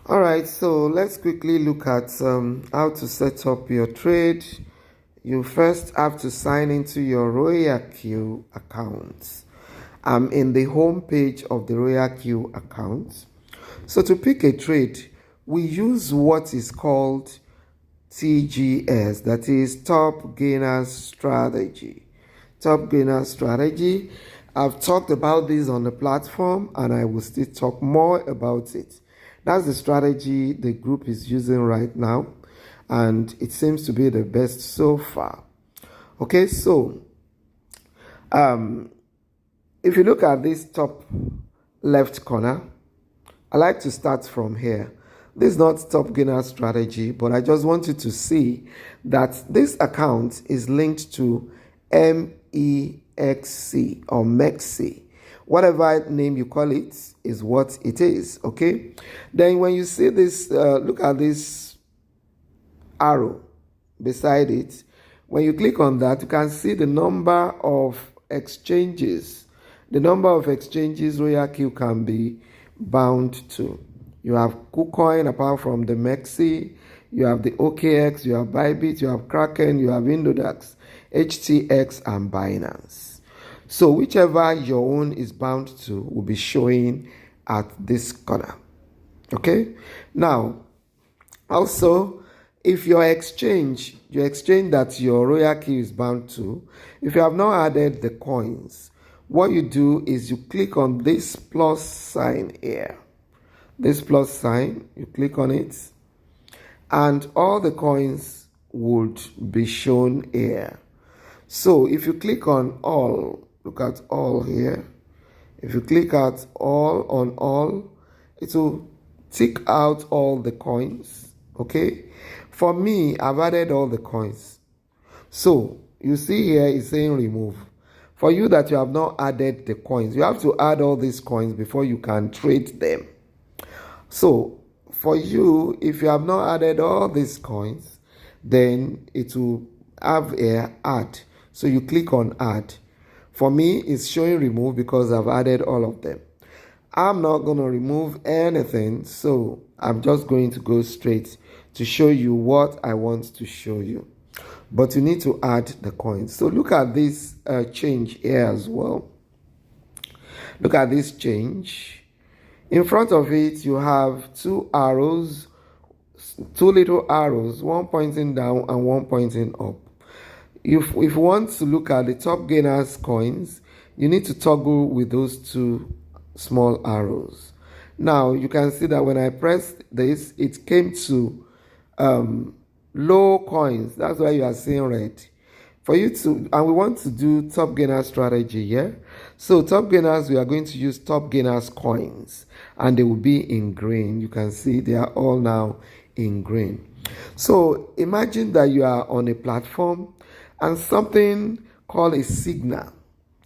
All right, so let's quickly look at how to set up your trade. You first have to sign into your RoyalQ account. I'm in the home page of the RoyalQ account. So to pick a trade, we use what is called TGS, that is Top Gainer Strategy. Top Gainer Strategy. I've talked about this on the platform and I will still talk more about it. That's the strategy the group is using right now, and it seems to be the best so far. Okay, so if you look at this top left corner, I like to start from here. This is not top gainer strategy, but I just want you to see that this account is linked to MEXC or MEXC. Whatever name you call it is what it is, okay? Then when you see this, look at this arrow beside it. When you click on that, you can see the number of exchanges. The number of exchanges RoyalQ can be bound to. You have KuCoin apart from the MEXC. You have the OKX, you have Bybit, you have Kraken, you have Indodax, HTX, and Binance. So whichever your own is bound to will be showing at this corner. Okay? Now, also, if your exchange that your RoyalQ is bound to, if you have not added the coins, what you do is you click on this plus sign here. This plus sign, you click on it, and all the coins would be shown here. So if you click on all, look at all here. If you click at all on all, it will tick out all the coins. Okay? For me, I've added all the coins. So you see here it's saying remove. For you that you have not added the coins, you have to add all these coins before you can trade them. So for you, if you have not added all these coins, then it will have a add. So you click on add. For me, it's showing remove because I've added all of them. I'm not going to remove anything, so I'm just going to go straight to show you what I want to show you. But you need to add the coins. So look at this change here as well. Look at this change. In front of it, you have two arrows, two little arrows, one pointing down and one pointing up. If you want to look at the top gainers coins, you need to toggle with those two small arrows. Now you can see that when I pressed this, it came to low coins. That's why you are seeing red. For you to, and we want to do top gainer strategy here. So top gainers, we are going to use top gainers coins, and they will be in green. You can see they are all now in green. So imagine that you are on a platform and something called a signal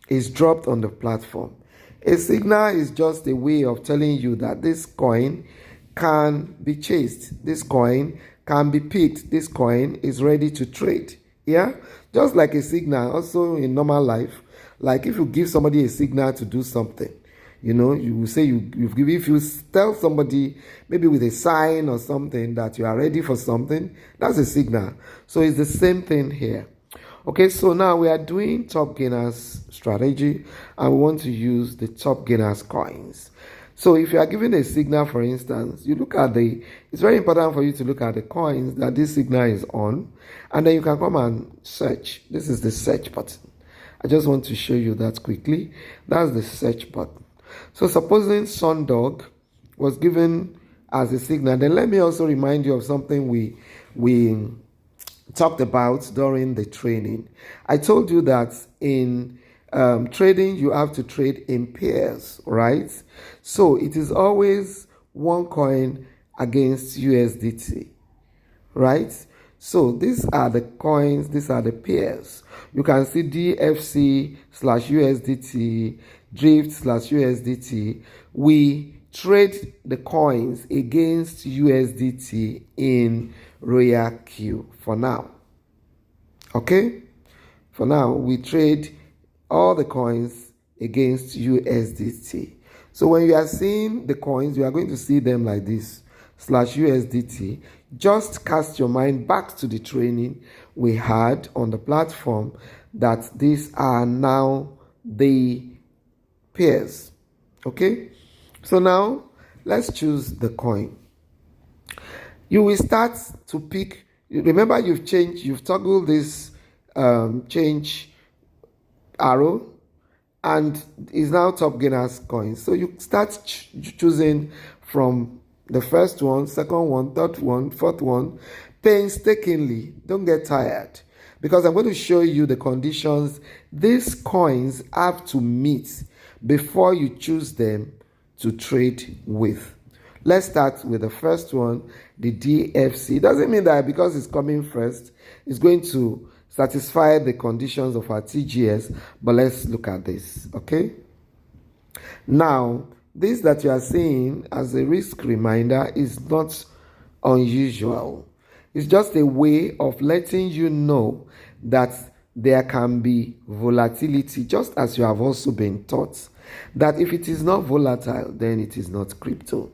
is dropped on the platform. A signal is just a way of telling you that this coin can be chased. This coin can be picked. This coin is ready to trade. Yeah? Just like a signal, also in normal life, like if you give somebody a signal to do something, you know, you will say if you tell somebody maybe with a sign or something that you are ready for something, that's a signal. So it's the same thing here. Okay, so now we are doing top gainers strategy and we want to use the top gainers coins. So if you are given a signal, for instance, you look at it's very important for you to look at the coins that this signal is on, and then you can come and search. This is the search button. I just want to show you that quickly. That's the search button. So supposing Sundog was given as a signal, then let me also remind you of something we talked about during the training. I told you that in trading, you have to trade in pairs, right? So it is always one coin against USDT, right? So these are the coins, these are the pairs. You can see DFC/USDT, Drift/USDT. We trade the coins against USDT in RoyalQ for now. Okay? For now, we trade all the coins against USDT. So when you are seeing the coins, you are going to see them like this. USDT, just cast your mind back to the training we had on the platform that these are now the pairs. Okay, so now let's choose the coin. You will start to pick. Remember, you've toggled this change arrow, and is now top gainers coin. So you start choosing from the first one, second one, third one, fourth one, painstakingly. Don't get tired, because I'm going to show you the conditions these coins have to meet before you choose them to trade with. Let's start with the first one, the DFC. It doesn't mean that because it's coming first, it's going to satisfy the conditions of our TGS, but let's look at this, okay? Now, this that you are seeing as a risk reminder is not unusual. It's just a way of letting you know that there can be volatility, just as you have also been taught that if it is not volatile, then it is not crypto.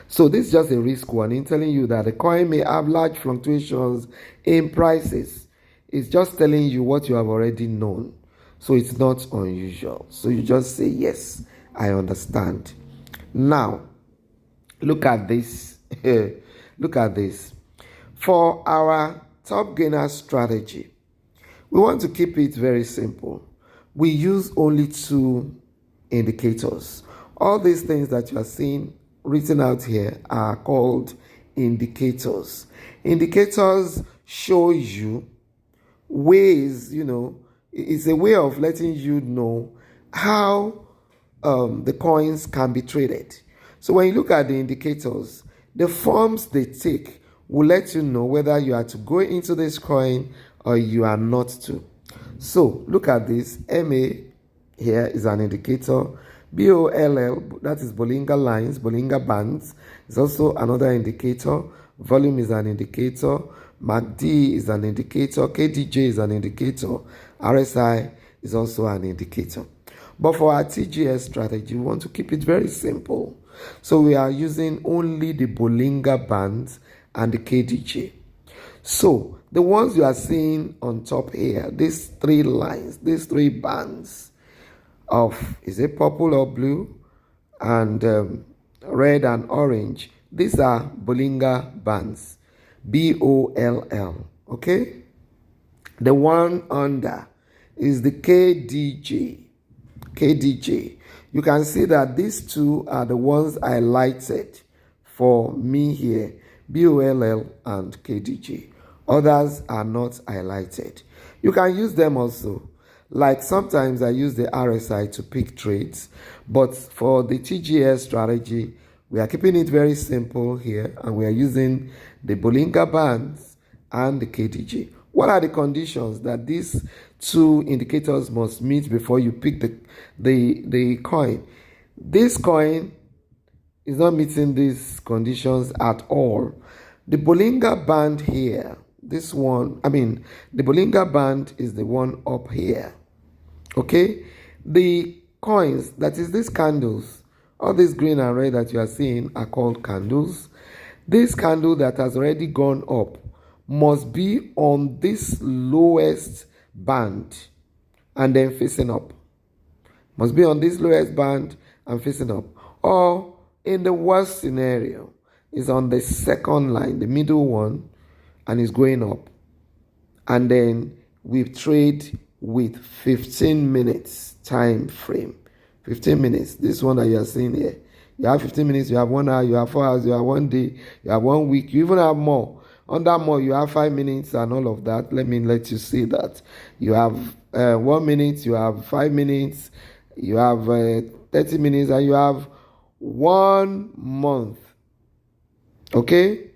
So this is just a risk warning telling you that the coin may have large fluctuations in prices. It's just telling you what you have already known. So it's not unusual. So you just say, yes, I understand. Now, look at this. Look at this. For our top gainer strategy, we want to keep it very simple. We use only 2 indicators. All these things that you are seeing written out here are called indicators. Indicators show you ways, it's a way of letting you know how the coins can be traded. So when you look at the indicators, the forms they take will let you know whether you are to go into this coin or you are not to. So look at this. MA here is an indicator. BOLL, that is Bollinger Lines, Bollinger Bands, is also another indicator. Volume is an indicator. MACD is an indicator. KDJ is an indicator. RSI is also an indicator. But for our TGS strategy, we want to keep it very simple. So we are using only the Bollinger Bands and the KDJ. So the ones you are seeing on top here, these 3 lines, these 3 bands of, is it purple or blue, and red and orange, these are Bollinger Bands, BOLL, okay? The one under is the KDJ. You can see that these 2 are the ones I highlighted for me here, BOLL and KDJ. Others are not highlighted. You can use them also. Like sometimes I use the RSI to pick trades, but for the TGS strategy, we are keeping it very simple here, and we are using the Bollinger Bands and the KDJ. What are the conditions that these 2 indicators must meet before you pick the coin? This coin is not meeting these conditions at all. The Bollinger Band here, this one, the Bollinger Band is the one up here. Okay, the coins, that is these candles, all these green and red that you are seeing are called candles. This candle that has already gone up must be on this lowest band and then facing up. Must be on this lowest band and facing up. Or in the worst scenario, is on the second line, the middle one, and is going up. And then we trade with 15 minutes time frame. 15 minutes. This one that you are seeing here. You have 15 minutes, you have 1 hour, you have 4 hours, you have 1 day, you have 1 week, you even have more. Under more, you have 5 minutes and all of that. Let me let you see that. You have 1 minute, you have 5 minutes, you have 30 minutes, and you have 1 month. Okay?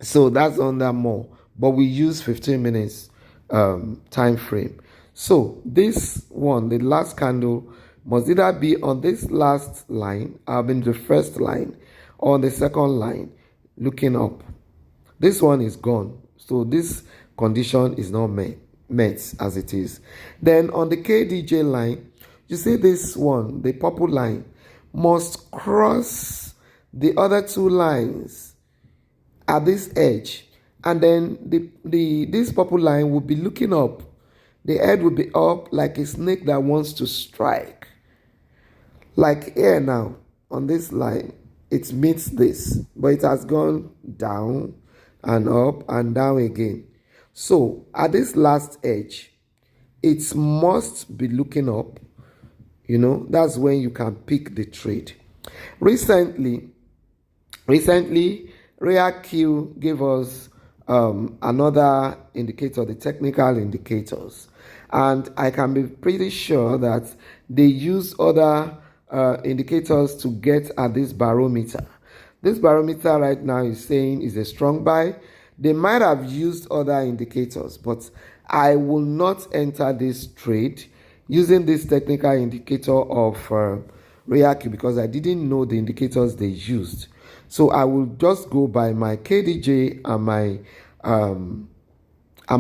So that's under more. But we use 15 minutes time frame. So this one, the last candle, must either be on this last line, the first line, or on the second line, looking up. This one is gone. So this condition is not met as it is. Then on the KDJ line, you see this one, the purple line, must cross the other two lines at this edge, and then this purple line will be looking up. The head will be up like a snake that wants to strike. Like here now, on this line, it meets this, but it has gone down and up and down again. So at this last edge, it must be looking up. You know, that's when you can pick the trade. Recently, RoyalQ gave us another indicator, the technical indicators. And I can be pretty sure that they use other indicators to get at this barometer. This barometer right now is saying is a strong buy. They might have used other indicators, but I will not enter this trade using this technical indicator of RoyalQ because I didn't know the indicators they used. So I will just go by my KDJ and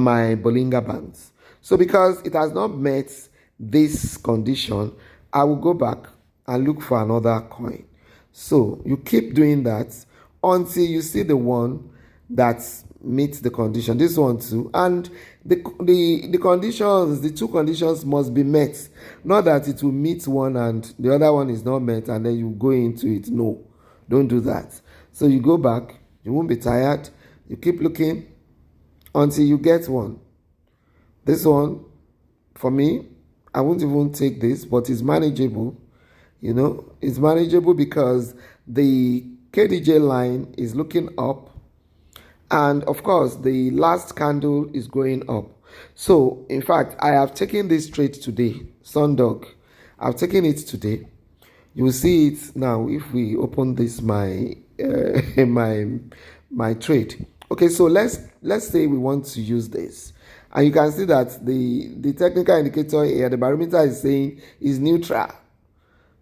my Bollinger Bands. So because it has not met this condition, I will go back and look for another coin. So you keep doing that until you see the one that meets the condition. This one too. And the conditions, the two conditions must be met. Not that it will meet one and the other one is not met and then you go into it. No, don't do that. So you go back, you won't be tired. You keep looking until you get one. This one, for me, I won't even take this, but it's manageable. You know, it's manageable because the KDJ line is looking up. And of course, the last candle is going up. So, in fact, I have taken this trade today, Sundog. I've taken it today. You will see it now if we open this my trade. Okay, so let's say we want to use this. And you can see that the technical indicator here, the barometer is saying is neutral.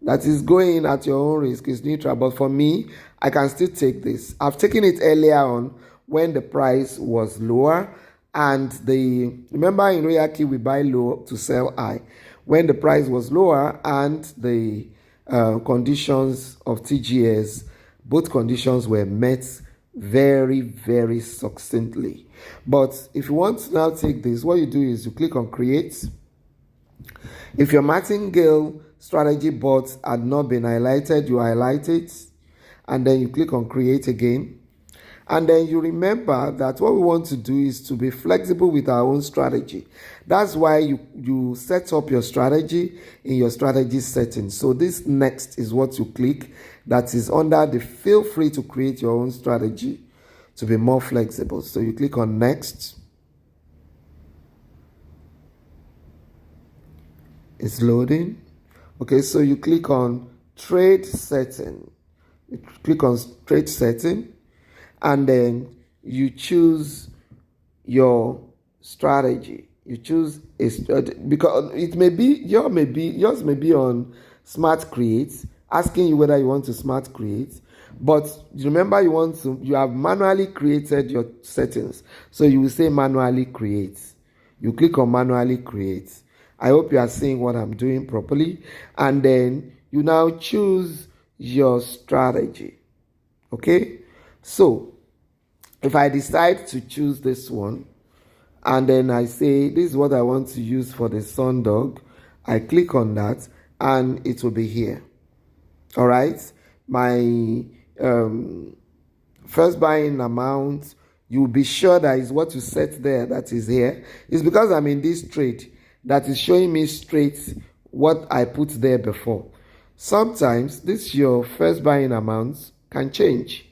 That is going at your own risk, is neutral. But for me, I can still take this. I've taken it earlier on when the price was lower. And remember in RoyalQ, we buy low to sell high. When the price was lower and the conditions of TGS, both conditions were met very, very succinctly. But if you want to now take this, what you do is you click on create. If your martingale strategy bots had not been highlighted, you highlight it and then you click on create again. And then you remember that what we want to do is to be flexible with our own strategy. That's why you set up your strategy in your strategy settings. So this next is what you click. That is under the feel free to create your own strategy to be more flexible. So you click on next. It's loading. Okay, so you click on trade setting. You click on trade setting. And then you choose your strategy. You choose a strategy because it may be yours may be on Smart Create, asking you whether you want to Smart Create. But remember, you have manually created your settings. So you will say manually create. You click on manually create. I hope you are seeing what I'm doing properly. And then you now choose your strategy. Okay? So if I decide to choose this one, and then I say, this is what I want to use for the Sundog, I click on that, and it will be here. All right? My first buying amount, you'll be sure that is what you set there, that is here. It's because I'm in this trade that is showing me straight what I put there before. Sometimes, this your first buying amount can change.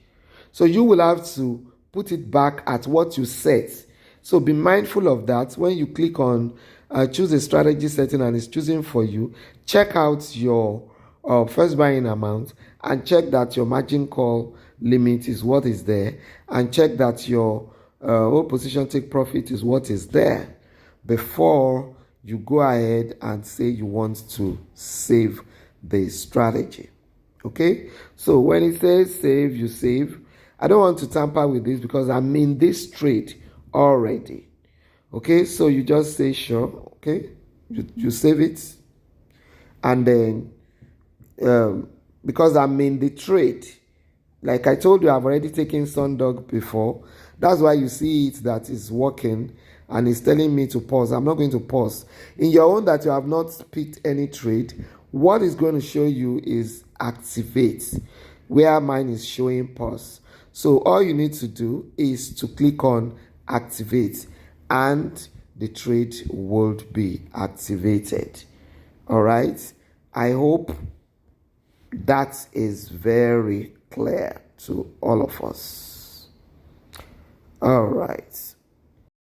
So you will have to put it back at what you set. So be mindful of that. When you click on choose a strategy setting and it's choosing for you, check out your first buying amount and check that your margin call limit is what is there, and check that your whole position take profit is what is there before you go ahead and say you want to save the strategy. Okay, so when it says save, you save. I don't want to tamper with this because I'm in this trade already. Okay, so you just say sure. Okay, you save it, and then because I'm in the trade, Like I told you, I've already taken Sundog before. That's why you see it that is working and it's telling me to pause. I'm not going to pause. In your own that you have not picked any trade, what is going to show you is activate, where mine is showing pause. So all you need to do is to click on activate and the trade will be activated. All right. I hope that is very clear to all of us. All right.